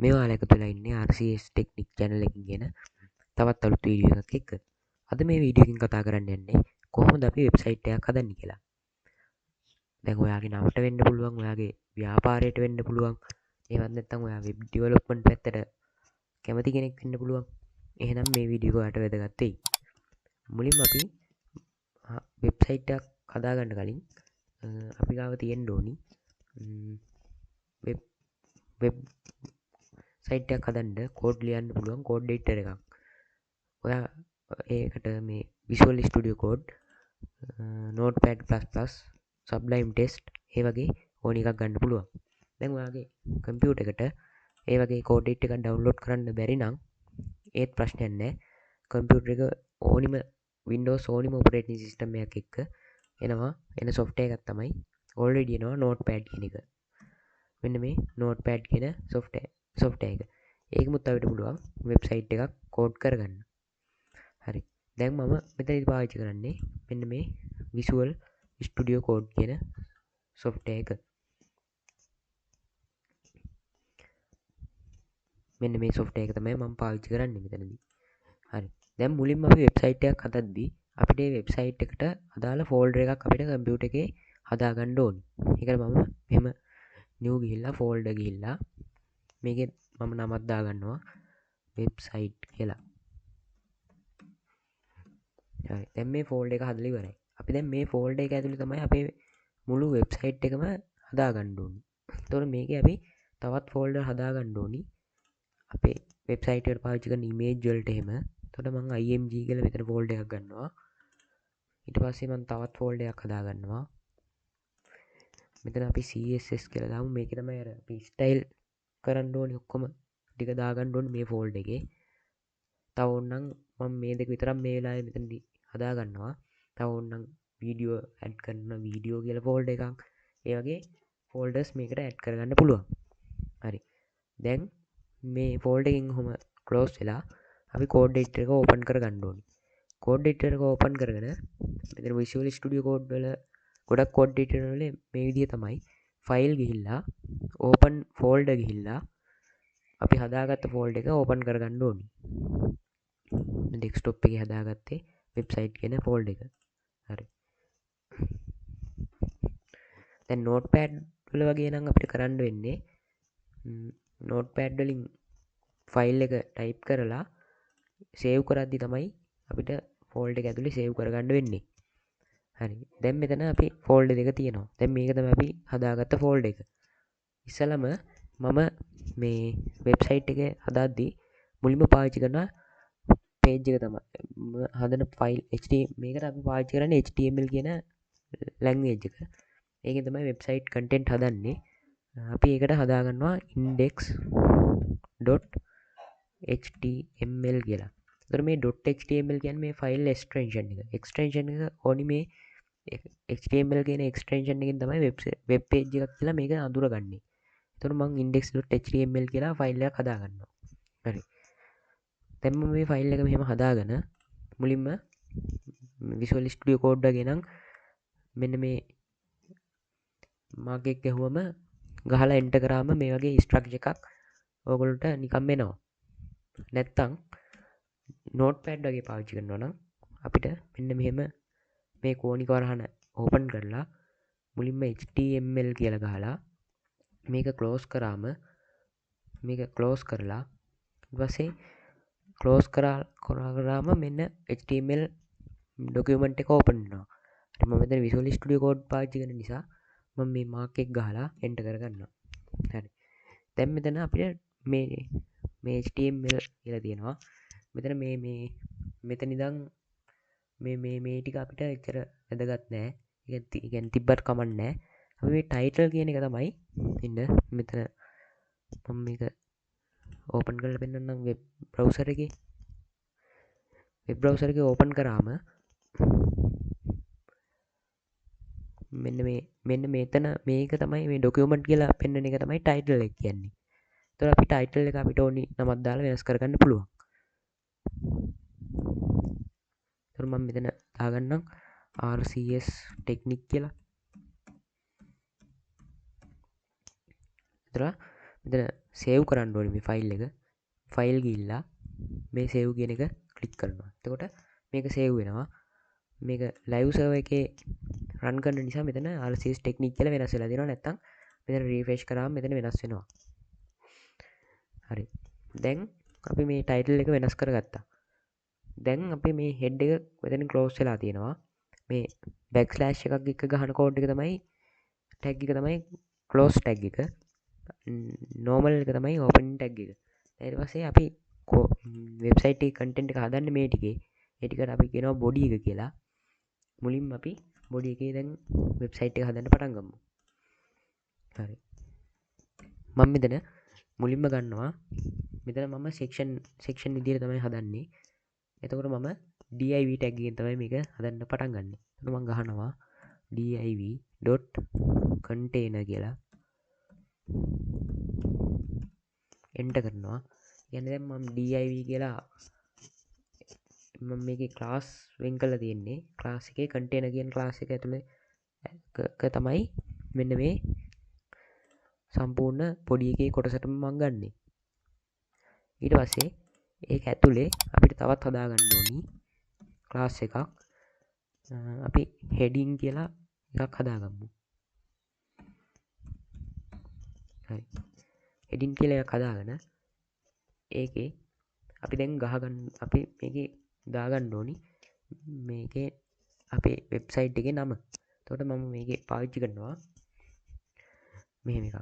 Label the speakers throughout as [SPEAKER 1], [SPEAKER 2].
[SPEAKER 1] මේ ඔයාලා එකතු වෙලා ඉන්නේ RCS ටෙක්නික් channel එකකින් ගෙන තවත් අලුත් වීඩියෝ එකක් එක්ක. අද මේ වීඩියෝ එකකින් කතා කරන්න යන්නේ කොහොමද අපි වෙබ්සයිට් එකක් හදන්නේ කියලා. දැන් ඔයාගේ නමට වෙන්න පුළුවන්, ඔයාගේ ව්‍යාපාරයට වෙන්න පුළුවන්. එහෙමත් නැත්නම් ඔයා වෙබ් ඩෙවලොප්මන්ට් පැත්තට කැමති කෙනෙක් වෙන්න පුළුවන්. එහෙනම් මේ වීඩියෝ එක ඔයාලට වැදගත් වෙයි. මුලින්ම අපි වෙබ්සයිට් එකක් හදාගන්න කලින් අපි ගාව තියෙන්න ඕනි වෙබ් සයිට් එකක් හදන්න කෝඩ් ලියන්න පුළුවන් කෝඩ් එඩිටර් එකක්. ඔයා ඒකට මේ Visual Studio Code, Notepad++, Sublime Text ඒ වගේ ඕන එකක් ගන්න පුළුවන්. දැන් ඔයාගේ කම්පියුටර් එකට ඒ වගේ කෝඩ් එඩිටර් එකක් ඩවුන්ලෝඩ් කරන්න බැරි නම් ඒත් ප්‍රශ්නයක් නැහැ. කම්පියුටර් එක ඕනිම Windows ඕනිම ඔපරේටිං සිස්ටම් එකක් එක්ක එන software එකක් තමයි already එනවා Notepad කියන එක. මෙන්න මේ Notepad කියන software එක. ඒකමුත් අපිට පුළුවන් වෙබ්සයිට් එකක් කෝඩ් කරගන්න. හරි. දැන් මම මෙතනදි පාවිච්චි කරන්නේ මෙන්න මේ Visual Studio Code කියන software එක. මෙන්න මේ software එක තමයි මම පාවිච්චි කරන්නේ මෙතනදී. හරි. දැන් මුලින්ම අපි වෙබ්සයිට් එකක් හදද්දී අපිට මේ වෙබ්සයිට් එකට අදාළ ෆෝල්ඩර් එකක් අපිට කම්පියුටර් එකේ හදාගන්න ඕනි. ඒකට මම මෙහෙම new ගිහිල්ලා folder ගිහිල්ලා මේකේ මම නමක් දාගන්නවා website කියලා. හරි. දැන් මේ folder එක හදලා ඉවරයි. අපි දැන් මේ folder එක ඇතුලේ තමයි අපේ මුළු website එකම හදාගන්න ඕනි. එතකොට මේකේ අපි තවත් folder හදාගන්න ඕනි. අපේ website එකට පාවිච්චි කරන image වලට එහෙම. එතකොට මම img කියලා මෙතන folder එකක් ගන්නවා. ඊට පස්සේ මම තවත් folder එකක් හදාගන්නවා. මෙතන අපි CSS කියලා දාමු. මේකේ තමයි අර අපි style කරන්න ඕනේ ඔක්කොම ටික දාගන්න ඕනේ මේ ෆෝල්ඩර් එකේ. තව ඕනනම් මම මේ දෙක විතරක් මේ වෙලාවේ මෙතනදී හදා ගන්නවා. තව ඕනනම් වීඩියෝ ඇඩ් කරන වීඩියෝ කියලා ෆෝල්ඩර් එකක්. ඒ වගේ ෆෝල්ඩර්ස් මේකට ඇඩ් කරගන්න පුළුවන්. හරි. දැන් මේ ෆෝල්ඩර් එකෙන් ඔහොම ක්ලෝස් වෙලා අපි කෝඩ් එඩිටර් එක ඕපන් කරගන්න ඕනේ. කෝඩ් එඩිටර් එක ඕපන් කරගෙන මෙතන Visual Studio Code වල ගොඩක් කෝඩ් එඩිටර් වල මේ විදිය තමයි ෆයිල් ගිහිල්ලා ඕපන් ෆෝල්ඩර් ගිහිල්ලා අපි හදාගත්ත ෆෝල්ඩර් එක ඕපන් කරගන්න ඕනි. ඩෙස්ක්ටොප් එකේ හදාගත්තේ වෙබ්සයිට් කියන ෆෝල්ඩර් එක. හරි. දැන් notepad වල වගේ නම් අපිට කරන්න වෙන්නේ notepad වලින් ෆයිල් එක ටයිප් කරලා සේව් කරද්දි තමයි අපිට ෆෝල්ඩර් එක ඇතුලේ සේව් කරගන්න වෙන්නේ. හරි. දැන් මෙතන අපි ෆෝල්ඩර් එක තියෙනවා. දැන් මේක තමයි අපි හදාගත්ත ෆෝල්ඩර් එක. ඉස්සලම මම මේ වෙබ්සයිට් එක හදද්දී මුලින්ම පාවිච්චි කරන පේජ් එක තමයි හදන ෆයිල් HTML මේකට අපි පාවිච්චි කරන්නේ HTML කියන ලැන්ග්වේජ් එක. ඒකෙන් තමයි වෙබ්සයිට් කන්ටෙන්ට් හදන්නේ. අපි ඒකට හදාගන්නවා index.html කියලා. ඒතර මේ .html කියන්නේ මේ ෆයිල් එක්ස්ටෙන්ෂන් එක. එක්ස්ටෙන්ෂන් එක ඕනි මේ HTML කියන එක්ස්ටෙන්ෂන් එකෙන් තමයි වෙබ් පේජ් එකක් කියලා මේක අඳුරගන්නේ. එතකොට මම index.html කියලා ෆයිල් එකක් හදාගන්නවා. හරි. දැන් මම මේ ෆයිල් එක මෙහෙම හදාගෙන මුලින්ම Visual Studio Code එකේ නම් මෙන්න මේ මාක් එක ගැහුවම ගහලා එන්ටර් කරාම මේ වගේ ස්ට්‍රක්චර් එකක් ඕගොල්ලන්ට නිකම් එනවා. නැත්තම් notepad වගේ පාවිච්චි කරනවා නම් අපිට මෙන්න මෙහෙම මේ කෝණික වරහන ඕපන් කරලා මුලින්ම HTML කියලා ගහලා මේක ක්ලෝස් කරාම මේක ක්ලෝස් කරලා ඊට පස්සේ ක්ලෝස් කරාම මෙන්න HTML ડોකියුමන්ට් එක ඕපන් වෙනවා. හරි. මම මෙතන Visual Studio Code පාවිච්චි කරන නිසා මම මේ මාක් එක ගහලා එන්ටර් කරගන්නවා. හරි. දැන් මෙතන අපිට මේ HTML කියලා තියෙනවා. මෙතන මෙතන ඉඳන් මේ ටික අපිට එච්චර වැදගත් නෑ. ඒ කියන්නේ තිබ්බට කමක් නෑ. අපි මේ ටයිටල් කියන එක තමයි ඉන්න මෙතන මම මේක ඕපන් කරලා පෙන්නන්නම් වෙබ් බ්‍රවුසර් එකේ. වෙබ් බ්‍රවුසර් එකේ ඕපන් කරාම මෙන්න මෙතන මේක තමයි මේ ડોකියුමන්ට් කියලා පෙන්වන එක තමයි ටයිටල් එක කියන්නේ. ඒතකොට අපි ටයිටල් එක අපිට ඕනි නමක් දාලා වෙනස් කරගන්න පුළුවන්. ඒතකොට මම මෙතන දාගන්නම් RCS ටෙක්නික් කියලා. මෙතන සේව් කරන්න ඕනේ මේ ෆයිල් එක. ෆයිල් ගිහිල්ලා මේ සේව් කියන එක ක්ලික් කරනවා. එතකොට මේක සේව් වෙනවා. මේක ලයිව් සර්වර් එකේ රන් කරන නිසා මෙතන RCS ටෙක්නික් කියලා වෙනස් වෙලා තියෙනවා. නැත්තම් මෙතන රිෆ්‍රෙෂ් කරාම මෙතන වෙනස් වෙනවා. හරි. දැන් අපි මේ ටයිටල් එක වෙනස් කරගත්තා. දැන් අපි මේ හෙඩ් එක මෙතනින් ක්ලෝස් වෙලා තියෙනවා. මේ බැක්ස්ලෑෂ් එකක් එක්ක ගහන කෝඩ් එක තමයි ටැග් එක තමයි ක්ලෝස් ටැග් එක. නෝමල් එක තමයි ඕපන් ටැග් එක. ඊට පස්සේ අපි වෙබ්සයිට් එකේ කන්ටෙන්ට් එක හදන්නේ මේ ටිකේ. ඒ ටිකට අපි කියනවා බොඩි එක කියලා. මුලින්ම අපි බොඩි එකේ දැන් වෙබ්සයිට් එක හදන්න පටන් ගමු. හරි. මම මෙතන මුලින්ම ගන්නවා මෙතන මම සෙක්ෂන් විදිහට තමයි හදන්නේ. එතකොට මම div tag එකෙන් තමයි මේක හදන්න පටන් ගන්නෙ. එතකොට මම ගහනවා div.container කියලා. එන්ටර් කරනවා. කියන්නේ දැන් මම div කියලා මම මේකේ ක්ලාස් වෙන් කරලා තියෙන්නේ. ක්ලාස් එකේ container කියන ක්ලාස් එක ඇතුලේ තමයි මෙන්න මේ සම්පූර්ණ පොඩි එකේ කොටසටම මම ගන්නෙ. ඊට පස්සේ ඒක ඇතුලේ අපිට තවත් හදාගන්න ඕනි ක්ලාස් එකක්. අපි heading කියලා එකක් හදාගමු. හරි. heading කියලා එකක් හදාගෙන ඒකේ අපි දැන් අපි මේකේ දාගන්න ඕනි මේකේ අපේ වෙබ්සයිට් එකේ නම. එතකොට මම මේකේ පාවිච්චි කරනවා මෙහෙම එකක්.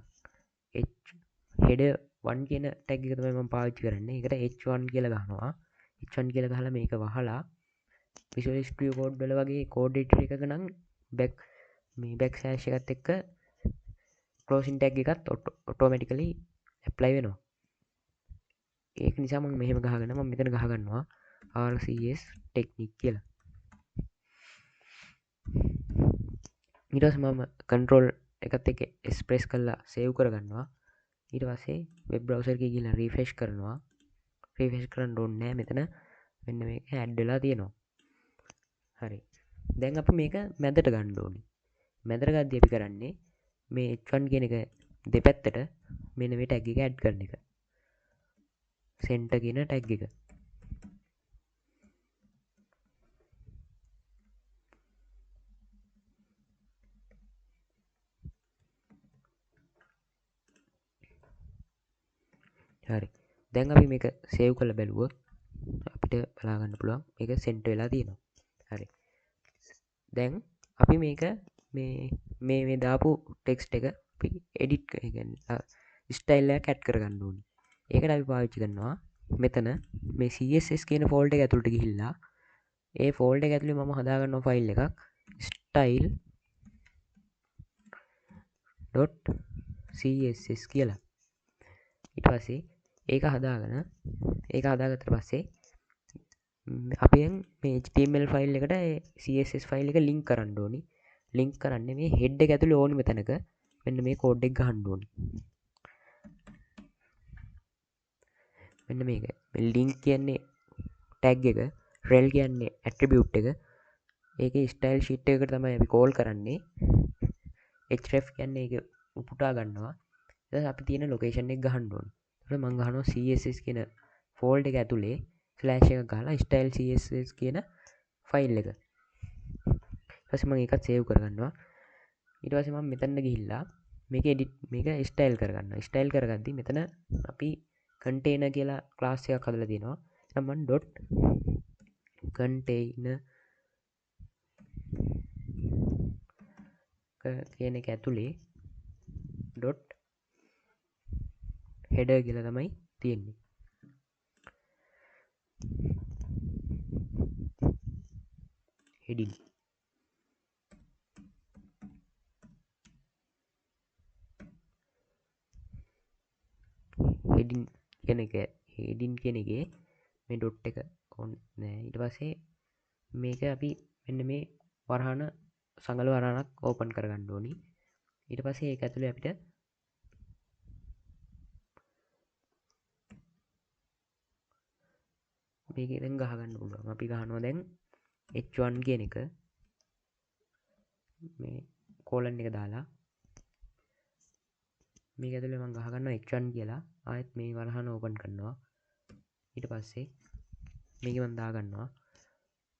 [SPEAKER 1] header 1 කියන ටැග් එක තමයි මම පාවිච්චි කරන්නේ. ඒකට h1 කියලා ගහනවා. h1 කියලා ගහලා මේක වහලා Visual Studio Code වල වගේ code editor එකක නම් backslash එකත් එක්ක closing tag එකත් automatically apply වෙනවා. ඒක නිසා මම මෙහෙම ගහගෙන මම මෙතන ගහගන්නවා RCS technique කියලා. ඊට පස්සේ මම control එකත් එක්ක press කරලා save කරගන්නවා. ඊට පස්සේ web browser එකේ ගිහලා refresh කරනවා. refresh කරන්න ඕනේ නැහැ මෙතන මෙන්න මේක add වෙලා තියෙනවා. හරි. දැන් අපි මේක මැදට ගන්න ඕනේ. මැදට ගද්දී අපි කරන්නේ මේ h1 කියන එක දෙපැත්තට මෙන්න මේ tag එක add කරන එක. center කියන tag එක. හරි. දැන් අපි මේක save කරලා බලුවොත් අපිට බලා ගන්න පුළුවන් මේක center වෙලා තියෙනවා. හරි. දැන් අපි මේක මේ දාපු ටෙක්ස්ට් එක අපි edit style එකක් add කරගන්න ඕනේ. ඒකට අපි පාවිච්චි කරනවා මෙතන මේ CSS කියන folder එක ඇතුළට ගිහිල්ලා ඒ folder එක ඇතුලේ මම හදාගන්නවා file එකක් style.css කියලා. ඊට පස්සේ ඒක හදාගත්තට පස්සේ අපි මේ HTML ෆයිල් එකට CSS ෆයිල් එක ලින්ක් කරන්න ඕනි. ලින්ක් කරන්නේ මේ head එක ඇතුලේ ඕනිම තැනක මෙන්න මේ කෝඩ් එක ගහන්න ඕනි. මෙන්න මේක. මේ link කියන්නේ tag එක, rel කියන්නේ attribute එක. ඒකේ style sheet එකකට තමයි අපි call කරන්නේ. href කියන්නේ ඒක උපුටා ගන්නවා. ඊට අපි තියෙන location එක ගහන්න ඕනි. ඊට මම ගහනවා CSS කියන folder එක ඇතුලේ ෆ්ලෑෂ් එකක් ගහලා style css කියන ෆයිල් එක. ඊට පස්සේ මම ඒකත් සේව් කරගන්නවා. ඊට පස්සේ මම මෙතන ගිහිල්ලා මේක edit මේක style කරගන්නවා. style කරගද්දි මෙතන අපි container කියලා class එකක් හදලා තියෙනවා. එහෙනම් මම .container කියන එක ඇතුලේ .header කියලා තමයි තියෙන්නේ. heading heading කියන එකේ මේ dot එක on නෑ. ඊට පස්සේ මේක අපි මෙන්න මේ වරහන සංගල වරහනක් ඕපන් කරගන්න ඕනි. ඊට පස්සේ ඒක ඇතුලේ අපිට මේක දැන් ගහගන්න පුළුවන්. අපි ගහනවා දැන් h1 කියන එක මේ කෝලන් එක දාලා මේක ඇතුලේ මම ගහගන්නවා H1 කියලා. ආයෙත් මේ වරහන ඕපන් කරනවා. ඊට පස්සේ මේක මම දාගන්නවා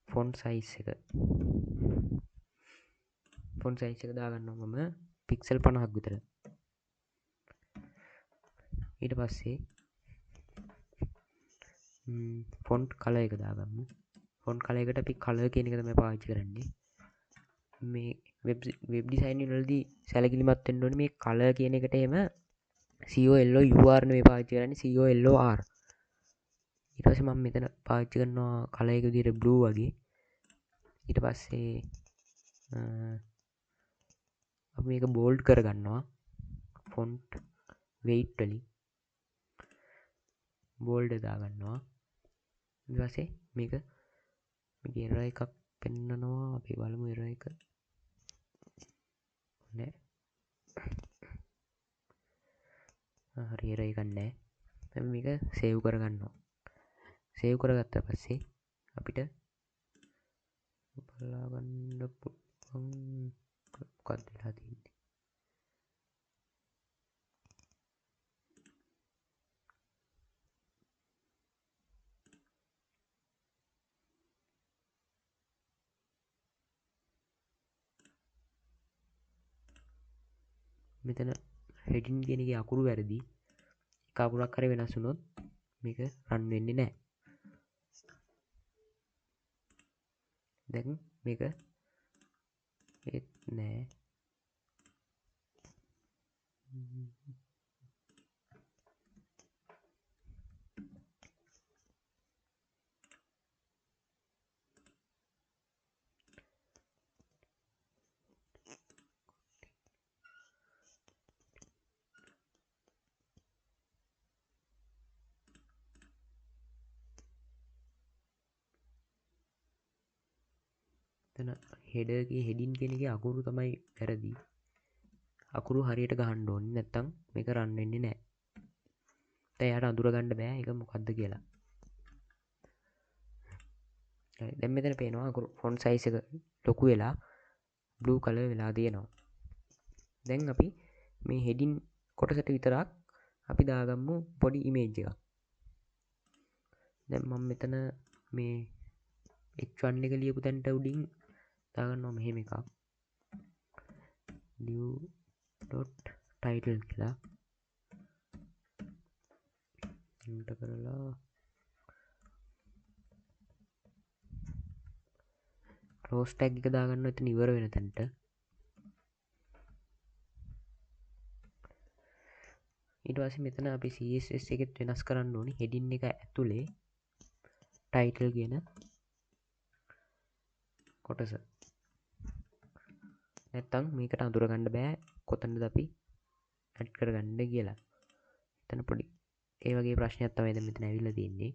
[SPEAKER 1] ෆොන්ට් සයිස් එක. ෆොන්ට් සයිස් එක දාගන්නවා මම පික්සල් 50ක් විතර. ඊට පස්සේ ෆොන්ට් කලර් එක දාගමු. ෆොන්ට් කලර් එකට අපි කලර් කියන එක තමයි පාවිච්චි කරන්නේ. මේ වෙබ් ඩිසයින් වලදී සැලකිලිමත් වෙන්න ඕනේ මේ කලර් කියන එකට එහෙම COLOUR නෙවෙයි පාවිච්චි කරන්නේ COLOR. ඊට පස්සේ මම මෙතන පාවිච්චි කරනවා කලර් එක විදිහට බ්ලූ වගේ. ඊට පස්සේ අපි මේක බෝල්ඩ් කරගන්නවා ෆොන්ට් වෙයිට් වලින් බෝල්ඩ් දාගන්නවා. ඊට පස්සේ මේක එරර් එකක් පෙන්නනවා. අපි බලමු එරර් එක නෑ. හරි එරර් එකක් නෑ. දැන් මේක සේව් කරගන්නවා. සේව් කරගත්ත පස්සේ අපිට බලලා ගන්න පුළුවන් මොකක්ද වෙලා තියෙන්නේ. මෙතන හෙඩින් කියන එකේ අකුරු වැරදි. එක අකුරක් හරි වෙනස් වුණොත් මේක රන් වෙන්නේ නැහැ. දැන් මේක ඒත් නෑ. හෙඩගේ හෙඩින් කියන එකේ අකුරු තමයි වැරදි. අකුරු හරියට ගහන්න ඕනේ නැත්තම් මේක රන් වෙන්නේ නැහැ. දැන් යාට අඳුර ගන්න බෑ ඒක මොකද්ද කියලා. හරි දැන් මෙතන පේනවා අකුරු ෆොන්ට් සයිස් එක ලොකු වෙලා බ්ලූ කලර් වෙලා තියෙනවා. දැන් අපි මේ හෙඩින් කොටසට විතරක් අපි දාගමු පොඩි ඉමේජ් එකක්. දැන් මම මෙතන මේ H1 එක ලියපු තැනට උඩින් දාගන්නවා මෙහෙම එකක් new.title කියලා එන්ටර් කරලා ක්ලෝස් ටැග් එක දාගන්නවා එතන ඉවර වෙන තැනට. ඊට පස්සේ මෙතන අපි CSS එකෙත් වෙනස් කරන්න ඕනේ heading එක ඇතුලේ title කියන කොටස. නැත්තම් මේකට අඳුර ගන්න බෑ කොතනද අපි ඇඩ් කරගන්න කියලා. එතන පොඩි ඒ වගේ ප්‍රශ්නයක් තමයි දැන් මෙතන ඇවිල්ලා තියෙන්නේ.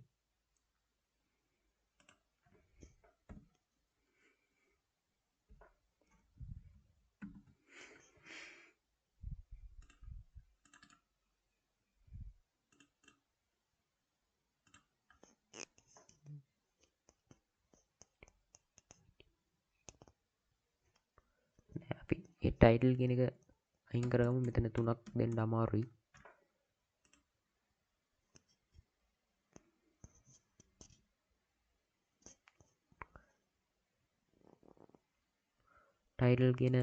[SPEAKER 1] අපි ඒ ටයිටල් කියන එක අයින් කරගමු. මෙතන 3ක් දෙන්න අමාරුයි. ටයිටල් කියන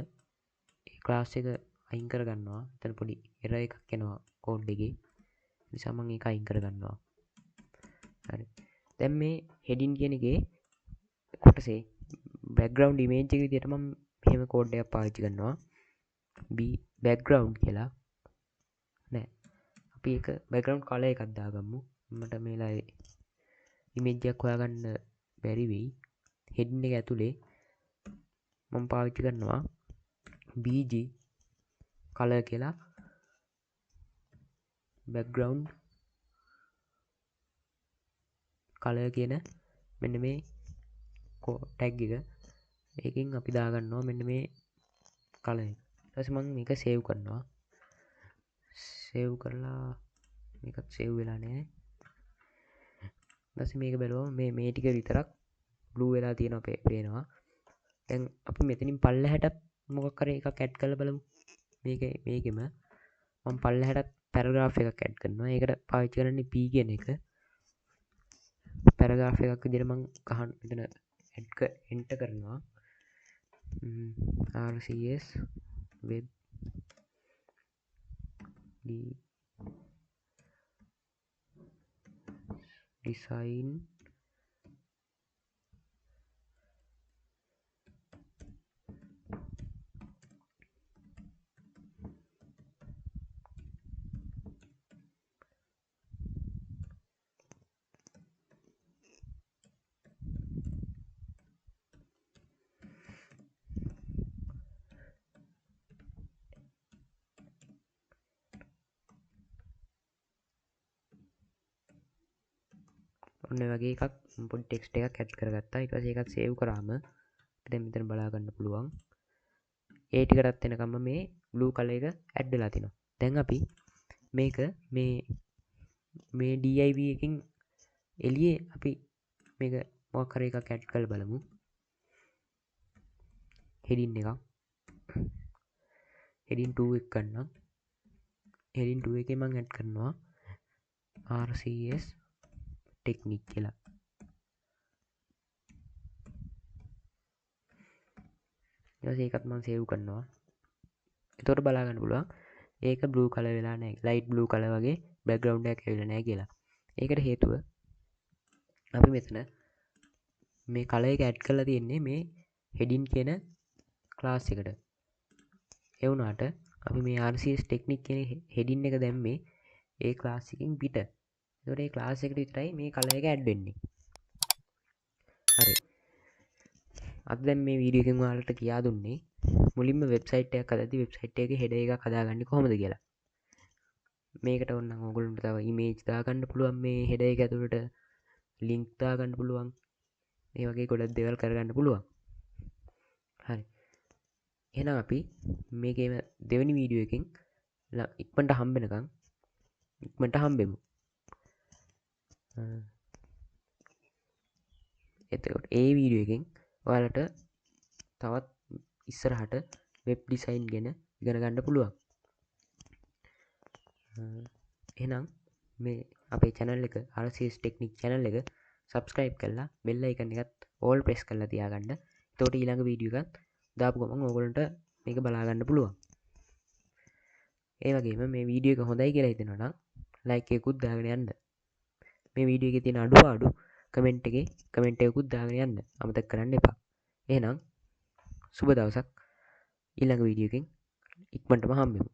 [SPEAKER 1] ක්ලාස් එක අයින් කරගන්නවා. එතන පොඩි එරර් එකක් එනවා කෝඩ් එකේ. නිසා මම ඒක අයින් කරගන්නවා. හරි. දැන් මේ heading කියන එකේ කොටසේ background image එක විදිහට මම මෙහෙම කෝඩ් එකක් පාවිච්චි කරනවා. b background කියලා. නෑ. අපි ඒක background color එකක් දාගමු. මට මේලා image එකක් හොයාගන්න බැරි වෙයි. heading එක ඇතුලේ මම පාවිච්චි කරනවා bg color කියලා background color කියන මෙන්න මේ ටැග් එක. ඒකෙන් අපි දාගන්නවා මෙන්න මේ color එක. ඊට පස්සේ මම මේක සේව් කරනවා. සේව් කරලා මේකත් සේව් වෙලා නැහැ. ඊට පස්සේ මේක බලුවම මේ ටික විතරක් බ්ලූ වෙලා තියෙනවා පේනවා. දැන් අපි මෙතනින් පල්ලෙහාට මොකක් කරේ එකක් ඇඩ් කරලා බලමු. මේකෙම මම පල්ලෙහාට පැරග්‍රාෆ් එකක් ඇඩ් කරනවා. ඒකට පාවිච්චි කරන්නේ p කියන එක. පැරග්‍රාෆ් එකක් විදිහට මම ගහන මෙතන එන්ටර් කරනවා. RCS web design ඔන්න වගේ එකක් පොඩි ටෙක්ස්ට් එකක් ඇඩ් කරගත්තා. ඊට පස්සේ ඒකත් සේව් කරාම දැන් මෙතන බලා ගන්න පුළුවන්. ඒ ටිකටත් එනකම්ම මේ බ්ලූ කලර් එක ඇඩ් වෙලා තිනවා. දැන් අපි මේක මේ div එකකින් එළියේ අපි මේක මොකක් හරි එකක් ඇඩ් කරලා බලමු. heading එකක් heading 2 එක ගන්නම්. heading 2 එකේ මම ඇඩ් කරනවා RCS technique කියලා. ඒකත් මම සේව් කරනවා. එතකොට බලා ගන්න පුළුවන් ඒක බ්ලූ කලර් වෙලා නැහැ. ලයිට් බ්ලූ කලර් වගේ බෑග්ග්‍රවුන්ඩ් එකක් ඇවිල්ලා නැහැ කියලා. ඒකට හේතුව අපි මෙතන මේ කලර් එක ඇඩ් කරලා තියෙන්නේ මේ heading කියන ක්ලාස් එකට. ඒ වුණාට අපි මේ RCS technique කියන heading එක දැම්මේ ඒ ක්ලාස් එකකින් පිට. ඒතකොට ඒ ක්ලාස් එකට විතරයි මේ කලර් එක ඇඩ් වෙන්නේ. හරි. අද දැන් මේ වීඩියෝ එකෙන් ඔයාලට කියා දුන්නේ මුලින්ම වෙබ්සයිට් එකක් හදද්දී වෙබ්සයිට් එකේ හෙඩර් එකක් හදාගන්නේ කොහොමද කියලා. මේකට ඕනනම් ඕගොල්ලන්ට තව ඉමේජ් දාගන්න පුළුවන්. මේ හෙඩර් එක ඇතුළට ලින්ක් දාගන්න පුළුවන්. මේ වගේ ගොඩක් දේවල් කරගන්න පුළුවන්. හරි. එහෙනම් අපි මේකේම දෙවෙනි වීඩියෝ එකෙන් ඉක්මනට හම්බෙනකම් ඉක්මනට හම්බෙමු. එතකොට ඒ වීඩියෝ එකෙන් ඔයාලට තවත් ඉස්සරහට වෙබ් ඩිසයින් ගැන ඉගෙන ගන්න පුළුවන්. එහෙනම් මේ අපේ channel එක RCS Technique channel එක subscribe කරලා bell icon එකත් all press කරලා තියාගන්න. එතකොට ඊළඟ වීඩියෝ එකත් දාපු ගමන් ඕගොල්ලන්ට මේක බලා ගන්න පුළුවන්. ඒ වගේම මේ වීඩියෝ එක හොඳයි කියලා හිතෙනවා නම් like එකකුත් දාගෙන යන්න. මේ වීඩියෝ එකේ තියෙන අඩුපාඩු කමෙන්ට් එකකුත් දාගෙන යන්න අමතක කරන්න එපා. එහෙනම් සුබ දවසක්. ඊළඟ වීඩියෝ එකෙන් ඉක්මනටම හම්බෙමු.